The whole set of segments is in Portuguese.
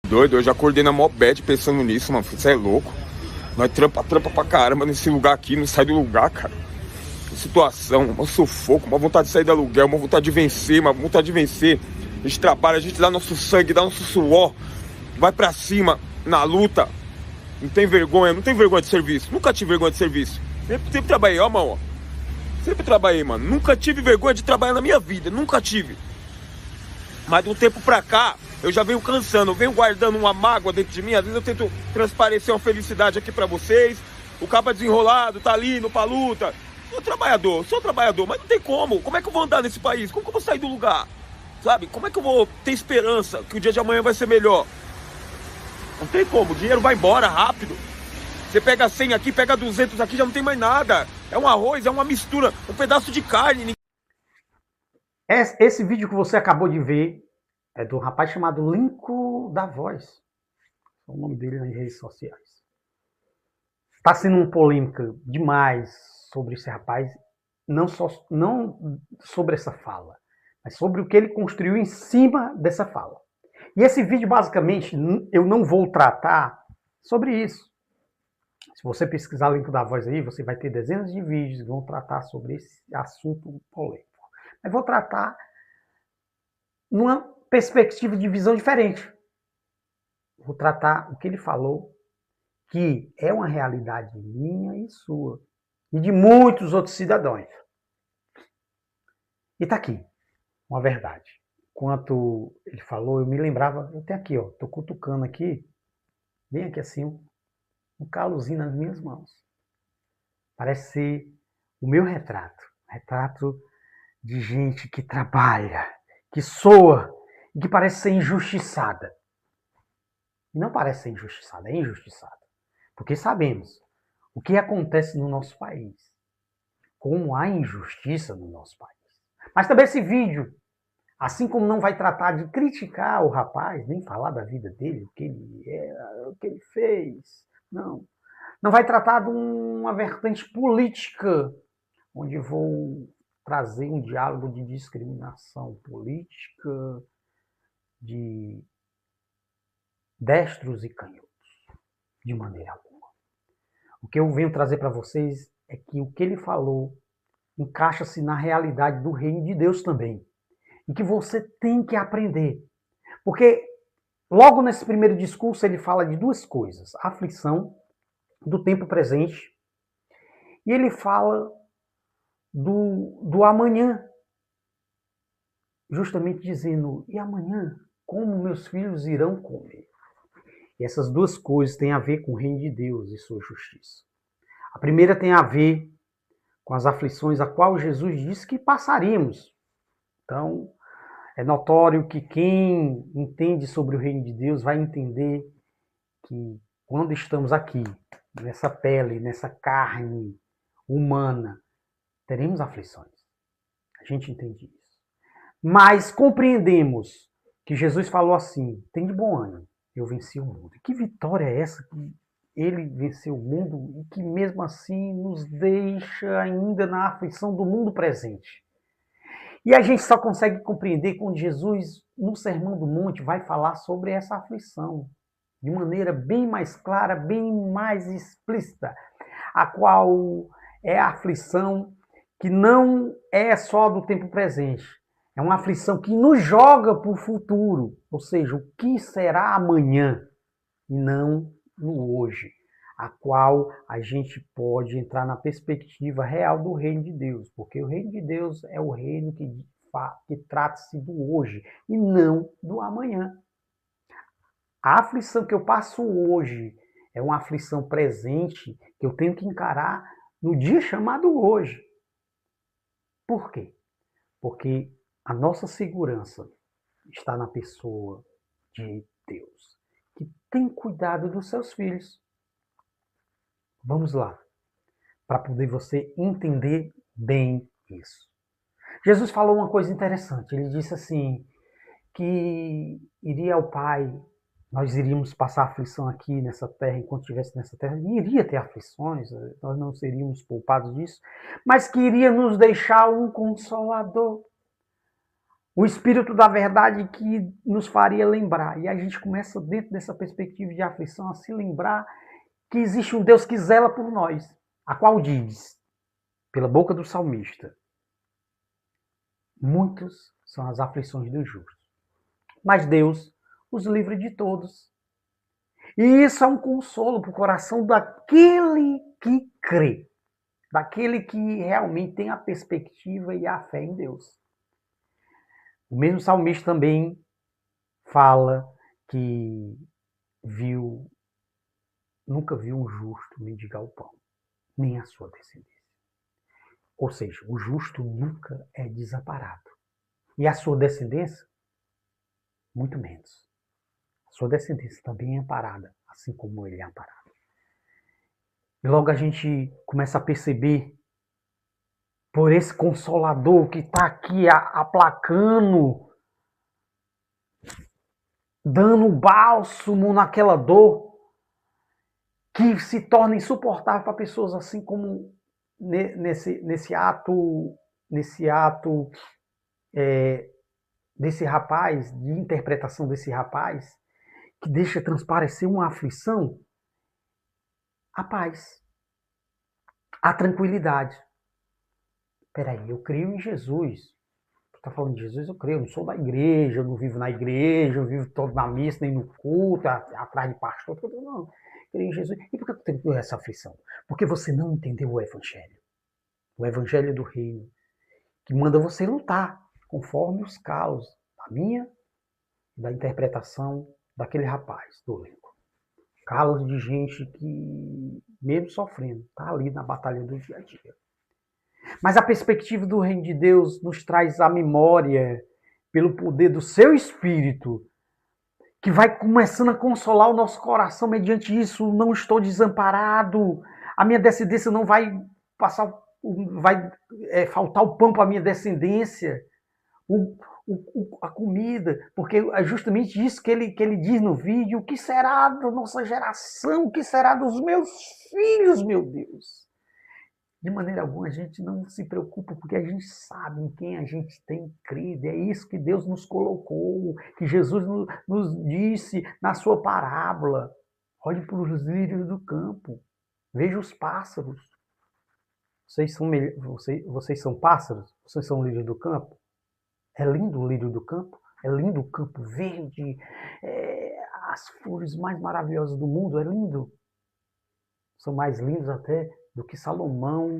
Doido, eu já acordei na mó bad pensando nisso, mano. Você é louco. Nós trampa pra caramba nesse lugar aqui, não sai do lugar, cara. Situação, um sufoco, uma vontade de sair do aluguel, uma vontade de vencer, uma vontade de vencer. A gente trabalha, a gente dá nosso sangue, dá nosso suor, vai pra cima, na luta. Não tem vergonha, não tem vergonha de serviço. Nunca tive vergonha de serviço. Sempre trabalhei, ó, mano. Sempre trabalhei, mano. Nunca tive vergonha de trabalhar na minha vida, nunca tive. Mas de um tempo pra cá, eu já venho cansando, eu venho guardando uma mágoa dentro de mim. Às vezes eu tento transparecer uma felicidade aqui pra vocês. O cabo desenrolado, tá ali, no pra luta. Sou trabalhador, mas não tem como. Como é que eu vou andar nesse país? Como que eu vou sair do lugar? Sabe? Como é que eu vou ter esperança que o dia de amanhã vai ser melhor? Não tem como, o dinheiro vai embora rápido. Você pega 100 aqui, pega 200 aqui, já não tem mais nada. É um arroz, é uma mistura, um pedaço de carne. Esse vídeo que você acabou de ver é do rapaz chamado Linko da Voz. É o nome dele nas redes sociais. Está sendo uma polêmica demais sobre esse rapaz, não sobre essa fala, mas sobre o que ele construiu em cima dessa fala. E esse vídeo, basicamente, eu não vou tratar sobre isso. Se você pesquisar Linko da Voz aí, você vai ter dezenas de vídeos que vão tratar sobre esse assunto polêmico. Mas vou tratar numa perspectiva de visão diferente. Vou tratar o que ele falou, que é uma realidade minha e sua, e de muitos outros cidadãos. E tá aqui, uma verdade. Enquanto ele falou, eu me lembrava, eu tenho aqui, ó, tô cutucando aqui, bem aqui assim, um calozinho nas minhas mãos. Parece ser o meu retrato, retrato de gente que trabalha, que soa e que parece ser injustiçada. E não parece ser injustiçada, é injustiçada. Porque sabemos o que acontece no nosso país, como há injustiça no nosso país. Mas também esse vídeo, assim como não vai tratar de criticar o rapaz, nem falar da vida dele, o que ele era, o que ele fez, não vai tratar de uma vertente política, onde vou trazer um diálogo de discriminação política, de destros e canhotos, de maneira alguma. O que eu venho trazer para vocês é que o que ele falou encaixa-se na realidade do reino de Deus também. E que você tem que aprender. Porque logo nesse primeiro discurso ele fala de duas coisas. A aflição do tempo presente e ele fala do amanhã. Justamente dizendo, e amanhã? Como meus filhos irão comer? E essas duas coisas têm a ver com o reino de Deus e sua justiça. A primeira tem a ver com as aflições a qual Jesus disse que passaríamos. Então, é notório que quem entende sobre o reino de Deus vai entender que quando estamos aqui, nessa pele, nessa carne humana, teremos aflições. A gente entende isso. Mas compreendemos que Jesus falou assim, tem de bom ânimo, eu venci o mundo. E que vitória é essa que ele venceu o mundo e que mesmo assim nos deixa ainda na aflição do mundo presente? E a gente só consegue compreender quando Jesus, no Sermão do Monte, vai falar sobre essa aflição de maneira bem mais clara, bem mais explícita, a qual é a aflição que não é só do tempo presente, é uma aflição que nos joga para o futuro, ou seja, o que será amanhã e não no hoje, a qual a gente pode entrar na perspectiva real do reino de Deus, porque o reino de Deus é o reino que trata-se do hoje e não do amanhã. A aflição que eu passo hoje é uma aflição presente que eu tenho que encarar no dia chamado hoje. Por quê? Porque a nossa segurança está na pessoa de Deus, que tem cuidado dos seus filhos. Vamos lá, para poder você entender bem isso. Jesus falou uma coisa interessante, ele disse assim, que iria ao Pai, nós iríamos passar aflição aqui nessa terra, enquanto estivesse nessa terra, iria ter aflições, nós não seríamos poupados disso, mas que iria nos deixar um Consolador. O Espírito da verdade que nos faria lembrar. E a gente começa, dentro dessa perspectiva de aflição, a se lembrar que existe um Deus que zela por nós, a qual diz, pela boca do salmista, muitas são as aflições dos justos, mas Deus os livra de todos. E isso é um consolo para o coração daquele que crê, daquele que realmente tem a perspectiva e a fé em Deus. O mesmo salmista também fala que nunca viu um justo mendigar o pão, nem a sua descendência. Ou seja, o justo nunca é desamparado. E a sua descendência, muito menos. A sua descendência também é amparada, assim como ele é amparado. E logo a gente começa a perceber, por esse Consolador que está aqui aplacando, dando bálsamo naquela dor, que se torna insuportável para pessoas assim como nesse ato desse rapaz, de interpretação desse rapaz, que deixa transparecer uma aflição, a paz, a tranquilidade. Peraí, eu creio em Jesus. Tu tá falando de Jesus, eu creio. Eu não sou da igreja, eu não vivo na igreja, eu vivo todo na missa, nem no culto, atrás de pastor. Não, eu creio em Jesus. E por que eu tenho essa aflição? Porque você não entendeu o evangelho. O evangelho do reino, que manda você lutar, conforme os calos da minha e da interpretação daquele rapaz, do Lincoln. Calos de gente que, mesmo sofrendo, está ali na batalha do dia a dia. Mas a perspectiva do reino de Deus nos traz a memória, pelo poder do seu Espírito, que vai começando a consolar o nosso coração. Mediante isso, não estou desamparado, a minha descendência não vai faltar o pão para a minha descendência, a comida, porque é justamente isso que ele diz no vídeo. O que será da nossa geração? O que será dos meus filhos, meu Deus? De maneira alguma a gente não se preocupa, porque a gente sabe em quem a gente tem crido. É isso que Deus nos colocou, que Jesus nos disse na sua parábola. Olhe para os lírios do campo, veja os pássaros. Vocês são pássaros? Vocês são lírios do campo? É lindo o lírio do campo? É lindo o campo verde, as flores mais maravilhosas do mundo, é lindo. São mais lindos até do que Salomão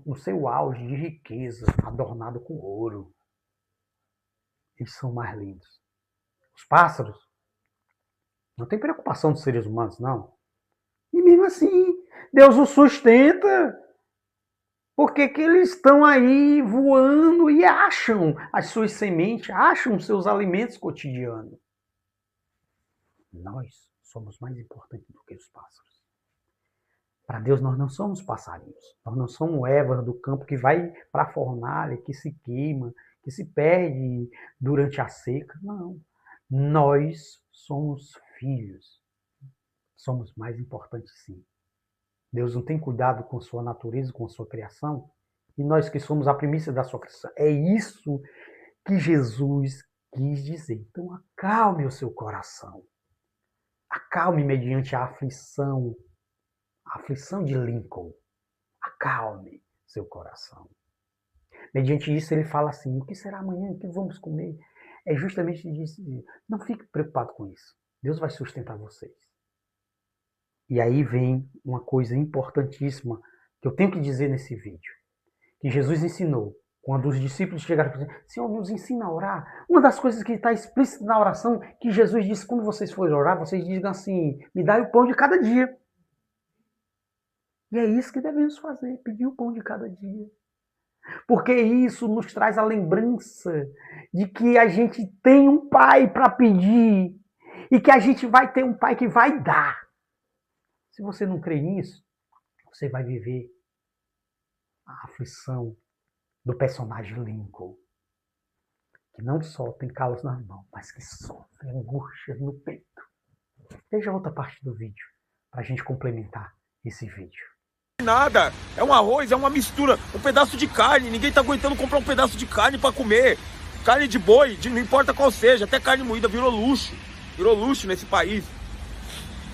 no seu auge de riqueza, adornado com ouro. Eles são mais lindos. Os pássaros não tem preocupação dos seres humanos, não. E mesmo assim, Deus os sustenta. Porque que eles estão aí voando e acham as suas sementes, acham os seus alimentos cotidianos. Nós somos mais importantes do que os pássaros. Para Deus, nós não somos passarinhos. Nós não somos ervas do campo que vai para a fornalha, que se queima, que se perde durante a seca. Não. Nós somos filhos. Somos mais importantes, sim. Deus não tem cuidado com sua natureza, com sua criação? E nós que somos a primícia da sua criação. É isso que Jesus quis dizer. Então, acalme o seu coração. Acalme mediante a aflição de Lincoln. Acalme seu coração. Mediante isso, ele fala assim: o que será amanhã? O que vamos comer? É justamente isso. Não fique preocupado com isso. Deus vai sustentar vocês. E aí vem uma coisa importantíssima que eu tenho que dizer nesse vídeo. Que Jesus ensinou. Quando os discípulos chegaram e disseram: Senhor, nos ensina a orar. Uma das coisas que está explícita na oração, que Jesus disse: quando vocês forem orar, vocês digam assim: me dai o pão de cada dia. E é isso que devemos fazer, pedir o pão de cada dia. Porque isso nos traz a lembrança de que a gente tem um Pai para pedir e que a gente vai ter um Pai que vai dar. Se você não crê nisso, você vai viver a aflição do personagem Lincoln, que não só tem calos nas mãos, mas que sofre angústias no peito. Veja outra parte do vídeo, para a gente complementar esse vídeo. nada. É um arroz, é uma mistura, um pedaço de carne. Ninguém tá aguentando comprar um pedaço de carne pra comer. Carne de boi, não importa qual seja, até carne moída virou luxo. Virou luxo nesse país.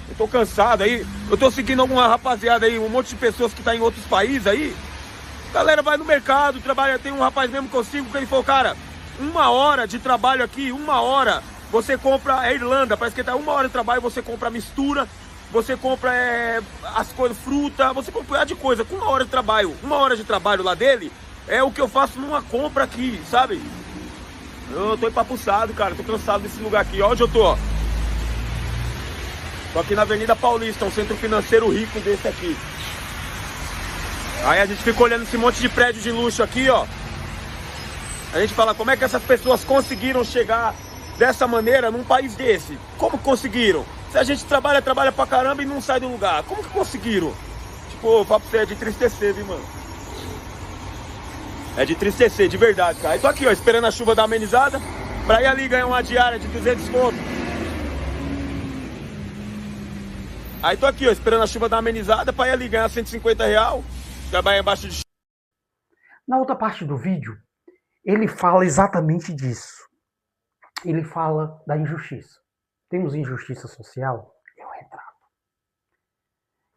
Eu tô cansado aí. Eu tô seguindo alguma rapaziada aí, um monte de pessoas que tá em outros países aí. A galera vai no mercado, trabalha. Tem um rapaz mesmo que eu sigo que ele falou, cara, 1 hora de trabalho aqui, 1 hora, você compra, é Irlanda, parece que tá 1 hora de trabalho, você compra mistura, você compra as coisas, fruta, você compra de coisa. Com 1 hora de trabalho, 1 hora de trabalho lá dele, é o que eu faço numa compra aqui, sabe? Eu tô empapuçado, cara, tô cansado desse lugar aqui. Ó, onde eu tô, ó. Tô aqui na Avenida Paulista, um centro financeiro rico desse aqui. Aí a gente fica olhando esse monte de prédio de luxo aqui, ó. A gente fala, como é que essas pessoas conseguiram chegar dessa maneira num país desse? Como conseguiram? Se a gente trabalha pra caramba e não sai do lugar, como que conseguiram? Tipo, papo sério, é de tristecer, viu, mano? É de tristecer, de verdade, cara. Aí tô aqui, ó, esperando a chuva dar amenizada, pra ir ali ganhar uma diária de 200 conto. Aí tô aqui, ó, esperando a chuva dar amenizada, pra ir ali ganhar R$150, trabalhar embaixo de... Na outra parte do vídeo, ele fala exatamente disso. Ele fala da injustiça. Temos injustiça social? É o retrato.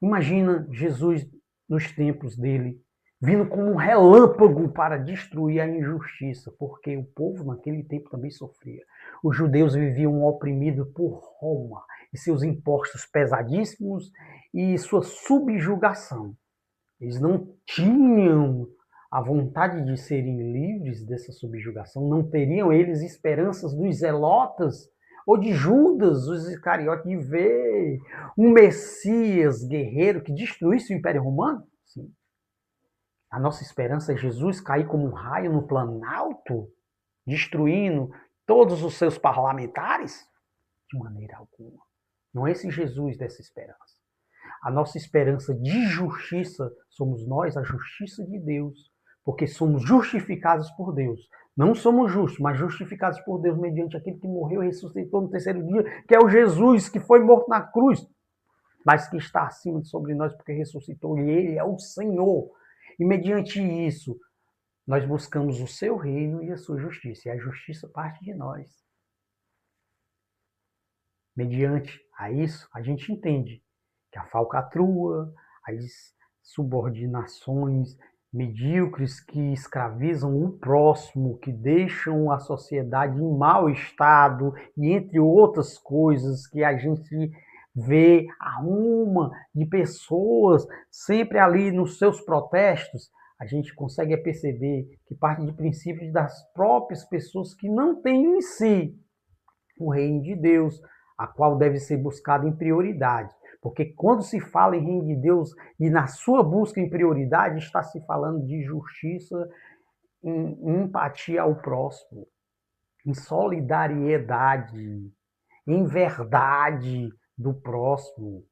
Imagina Jesus nos tempos dele, vindo como um relâmpago para destruir a injustiça, porque o povo naquele tempo também sofria. Os judeus viviam oprimidos por Roma e seus impostos pesadíssimos e sua subjugação. Eles não tinham a vontade de serem livres dessa subjugação, não teriam eles esperanças dos zelotas ou de Judas, os Iscariotes, de ver um Messias guerreiro que destruísse o Império Romano? Sim. A nossa esperança é Jesus cair como um raio no Planalto, destruindo todos os seus parlamentares? De maneira alguma. Não é esse Jesus dessa esperança. A nossa esperança de justiça somos nós, a justiça de Deus, porque somos justificados por Deus. Não somos justos, mas justificados por Deus mediante aquele que morreu e ressuscitou no terceiro dia, que é o Jesus que foi morto na cruz, mas que está acima de sobre nós porque ressuscitou e Ele é o Senhor. E mediante isso, nós buscamos o seu reino e a sua justiça. E a justiça parte de nós. Mediante a isso, a gente entende que a falcatrua, as subordinações medíocres que escravizam o próximo, que deixam a sociedade em mau estado, e entre outras coisas que a gente vê arruma de pessoas sempre ali nos seus protestos, a gente consegue perceber que parte de princípios das próprias pessoas que não têm em si o reino de Deus, a qual deve ser buscado em prioridade. Porque quando se fala em reino de Deus e na sua busca em prioridade, está se falando de justiça, em empatia ao próximo, em solidariedade, em verdade do próximo,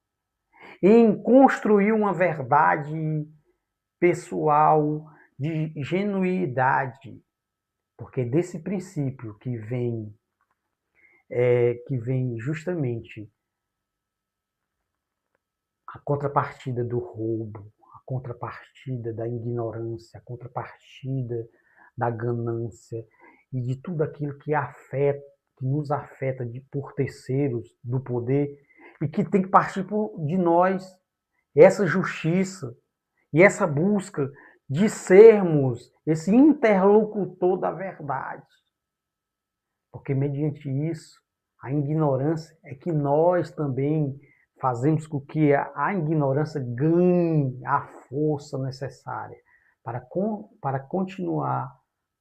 em construir uma verdade pessoal de genuidade. Porque desse princípio que vem justamente a contrapartida do roubo, a contrapartida da ignorância, a contrapartida da ganância e de tudo aquilo que nos afeta por terceiros do poder e que tem que partir de nós, essa justiça e essa busca de sermos esse interlocutor da verdade. Porque mediante isso, a ignorância é que nós também fazemos com que a ignorância ganhe a força necessária para continuar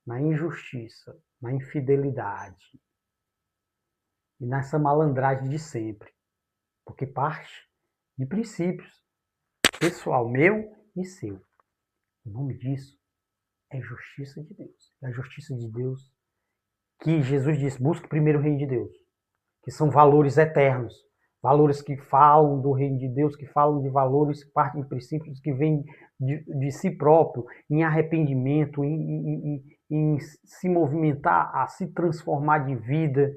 na injustiça, na infidelidade e nessa malandragem de sempre. Porque parte de princípios, pessoal, meu e seu. O nome disso é justiça de Deus. É a justiça de Deus que Jesus disse, busque primeiro o reino de Deus, que são valores eternos. Valores que falam do reino de Deus, que falam de valores, que partem de princípios que vêm de si próprio, em arrependimento, em se movimentar, a se transformar de vida.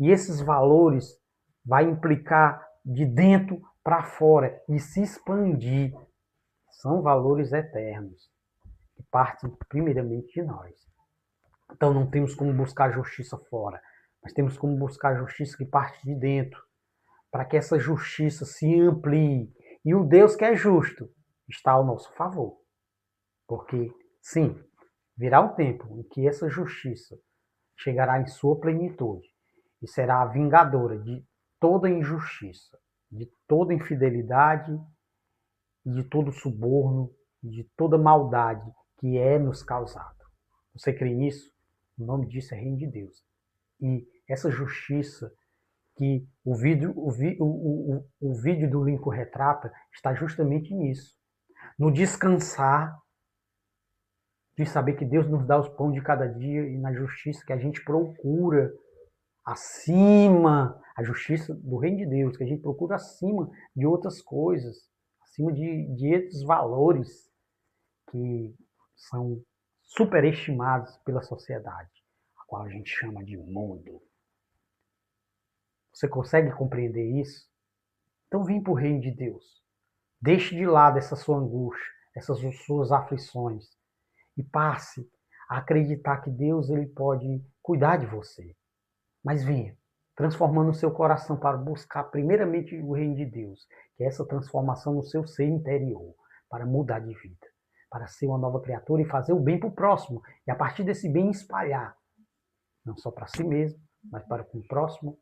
E esses valores vai implicar de dentro para fora e se expandir São valores eternos, que partem primeiramente de nós. Então não temos como buscar justiça fora, mas temos como buscar justiça que parte de dentro, para que essa justiça se amplie. E o Deus que é justo está ao nosso favor. Porque, sim, virá um tempo em que essa justiça chegará em sua plenitude e será a vingadora de toda injustiça, de toda infidelidade, de todo suborno, de toda maldade que é nos causado. Você crê nisso? O nome disso é Reino de Deus. E essa justiça que o vídeo do Lincoln retrata está justamente nisso. No descansar, de saber que Deus nos dá os pão de cada dia e na justiça que a gente procura acima, a justiça do reino de Deus, que a gente procura acima de outras coisas, acima de outros valores que são superestimados pela sociedade, a qual a gente chama de mundo. Você consegue compreender isso? Então vem para o reino de Deus. Deixe de lado essa sua angústia, essas suas aflições e passe a acreditar que Deus ele pode cuidar de você. Mas venha, transformando o seu coração para buscar primeiramente o reino de Deus, que é essa transformação no seu ser interior, para mudar de vida, para ser uma nova criatura e fazer o bem para o próximo, e a partir desse bem espalhar, não só para si mesmo, mas para o próximo,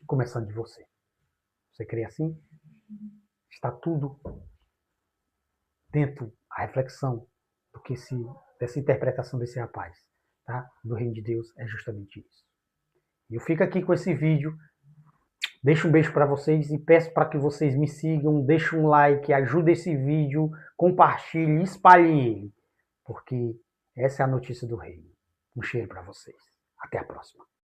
começando de você. Você crê assim? Está tudo dentro da reflexão dessa interpretação desse rapaz, tá? Do reino de Deus é justamente isso. Eu fico aqui com esse vídeo, deixo um beijo para vocês e peço para que vocês me sigam, deixem um like, ajude esse vídeo, compartilhe, espalhem ele, porque essa é a notícia do reino. Um cheiro para vocês. Até a próxima.